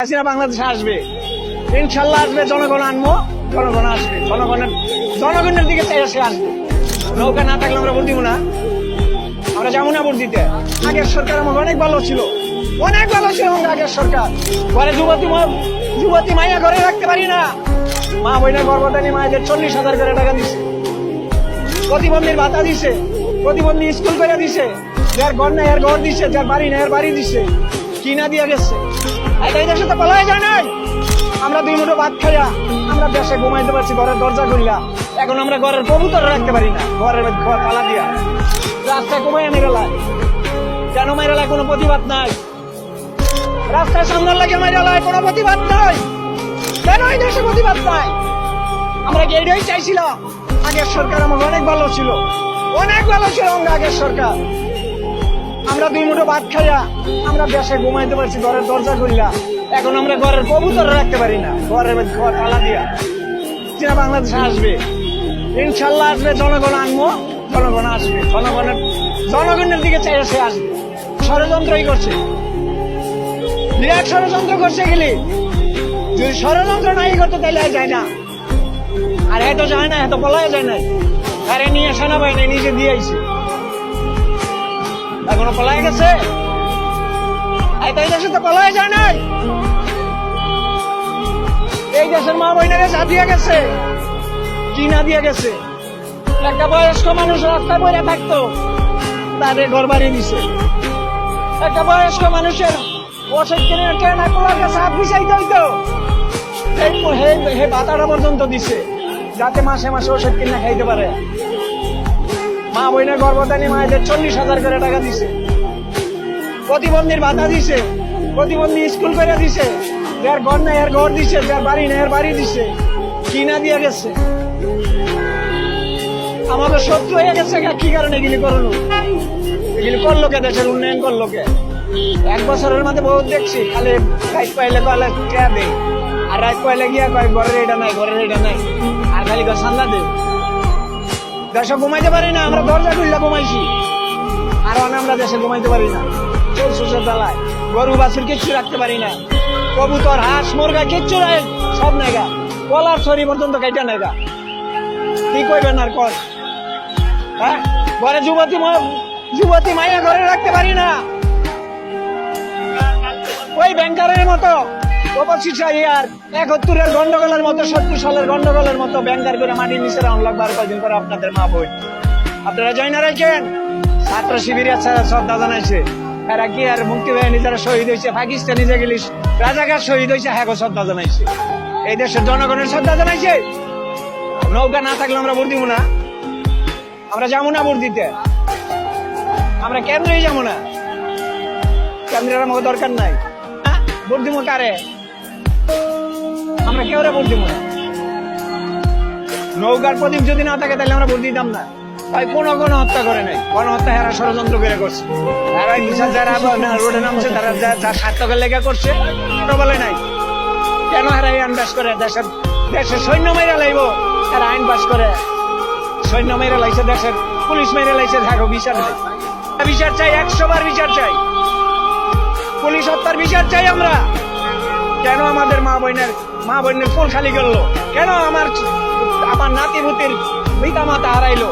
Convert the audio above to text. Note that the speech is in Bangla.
হাসিনা বাংলাদেশে আসবে, ইনশাল্লাহ আসবে। জনগণ আনবো, জনগণ আসবে, জনগণের দিকে চাই সে আসবে। নৌকা না থাকলে আমরা ভোট দিব না, আমরা যাবো না ভোট দিতে। আগের সরকার আমার অনেক ভালো ছিল, অনেক ভালো ছিল আগের সরকার। ঘরে যুবতী মাইয়া ঘরে রাখতে পারি না, মা বইনা গর্ভধারী মায়েদের 40,000 করে টাকা দিছে, প্রতিবন্ধীর ভাতা দিছে, প্রতিবন্ধী স্কুল করে দিছে, যার ঘর নাই এর ঘর দিছে, যার বাড়ি নাই এর বাড়ি দিছে, কিনা দিয়ে গেছে। এই দেশে তো বলাই যায় নাই। আমরা 2 মুঠো ভাত খাইয়া আমরা দেশে ঘুমাইতে পারছি ঘরের দরজা খুললা। এখন আমরা ঘরের কবুতর রাখতে পারি না, ঘরের ঘর তালা দিয়া রাস্তায় ঘুমাইয়া মেরেলায়। কেন মেরেলায়? কোনো প্রতিবাদ নাই। রাস্তায় সামনের লাগে মেরেলায়, কোনো প্রতিবাদ নাই। কেন এই দেশে প্রতিবাদ নাই? আমরা কি এইটাই চাইছিলাম? আগের সরকার আমার অনেক ভালো ছিল, অনেক ভালো ছিল আগের সরকার। আমরা 2 মুঠো ভাত খাইয়া আমরা দেশে ঘুমাইতে পারছি ঘরের দরজা খুললা। এখন আমরা ঘরের কবুতর রাখতে পারি না, ঘরের ঘর তালা দিয়া। হাসিনা বাংলাদেশে আসবে, ইনশাল্লাহ আসবে। জনগণ আনবো, জনগণ আসবে, জনগণের দিকে চাই সে আসবে। ষড়যন্ত্রই করছে, বিরাট ষড়যন্ত্র করছে গেলি। যদি ষড়যন্ত্র নাই করতো তাহলে যায় না। আর এত যায় না, এত বলাই যায় না। আরে নিয়ে সেনাবাহিনী নিজে দিয়ে আইছে, এখনো পলাই গেছে। এই দেশে তো পলাই যায় নাই। এই দেশের মা বইনারে যা দিয়ে গেছে, কি না দিয়ে গেছে। একটা বয়স্ক মানুষ রাস্তায় পড়ে থাকতো, তাদের ঘর বাড়ি দিছে। একটা বয়স্ক মানুষের ওষুধ কিনে ট্রেনে কোলার কাছে হাত বিছাইতে হইতো, এই ভাতাটা পর্যন্ত দিছে, যাতে মাসে মাসে ওষুধ কিনে খাইতে পারে। মা বইনের গর্ভধারী মায়েদের 40,000 করে টাকা দিছে, প্রতিবন্ধীর ভাতা দিছে, প্রতিবন্ধী স্কুল করে দিছে, যার ঘর নাই এর ঘর দিছে, যার বাড়ি নাই এর বাড়ি দিছে, কিনা দিয়ে গেছে। আমাদের শত্রু হয়ে গেছে। কি কারণে এগুলি করলো? এগুলি করলো কে? দেশের উন্নয়ন করলো কে? 1 বছরের মধ্যে বহুত দেখছি, খালি রাইট পাইলে কলে টেয়া দেয়, আর রাইট পাইলে গিয়া কয় ঘরের এটা নাই, ঘরের এটা নাই, আর খালি সান্দা দেয়। দেশে ঘুমাইতে পারি না, আমরা দরজা খুললে ঘুমাইছি, আর আমরা দেশে ঘুমাইতে পারি না। চোর জ্বালায় গরু বাছুর কিচ্ছু রাখতে পারি না, কবুতর হাঁস মুরগা কিচ্ছু নাই, সব নেগা, কলার ছড়ি পর্যন্ত কাইটা নেগা। কি কইবেন আর কর? হ্যাঁ, ঘরে যুবতী মাইয়া ঘরে রাখতে পারি না। ওই ব্যাংকারের মতো 71-এর গন্ডগোলের মতো, 70 সালের গন্ডগোলের মতো ব্যাংকার করে মাটির নিচে রাউন্ড লাগবে আর কয়দিন করে আপনাদের মা বই। আপনারা জয় না রাখেন। ছাত্র শিবিরের শ্রদ্ধা জানাইছে, এরা কি আর মুক্তিবাহিনী যারা শহীদ হয়েছে, পাকিস্তানি যে গেলি রাজাকার শহীদ হয়েছে, হ্যাঁ শ্রদ্ধা জানাইছে। এই দেশের জনগণের শ্রদ্ধা জানাইছে। নৌকা না থাকলে আমরা ভোট দিব না, আমরা যাবো না ভোট দিতে। আমরা কেন্দ্রেই যাবো না, কেন্দ্রের আমাকে দরকার নাই। ভোট দিব কারে? আমরা কেউ ভোট দিব না। নৌকার প্রতীক যদি না থাকে তাহলে আমরা ভোট দিতাম না। তাই কোনো হত্যা করে নাই, গণহত্যা হেরা ষড়যন্ত্র করে করছে। যারা রোডে নামছে তারা যা স্বার্থকের লেগে করছে, বলে নাই। কেন হেরা আইন পাস করে? দেশের সৈন্য মেরে লাইব, এরা আইন পাস করে। সৈন্য মেরে লাইছে, দেশের পুলিশ মেরে লাইছে, থাকো বিচার নাই। বিচার চাই, 100 বার বিচার চাই। পুলিশ হত্যার বিচার চাই আমরা। কেন আমাদের মা বোনের কোল খালি করলো? কেন আমার নাতি পুতির পিতা মাতা হারাইলো?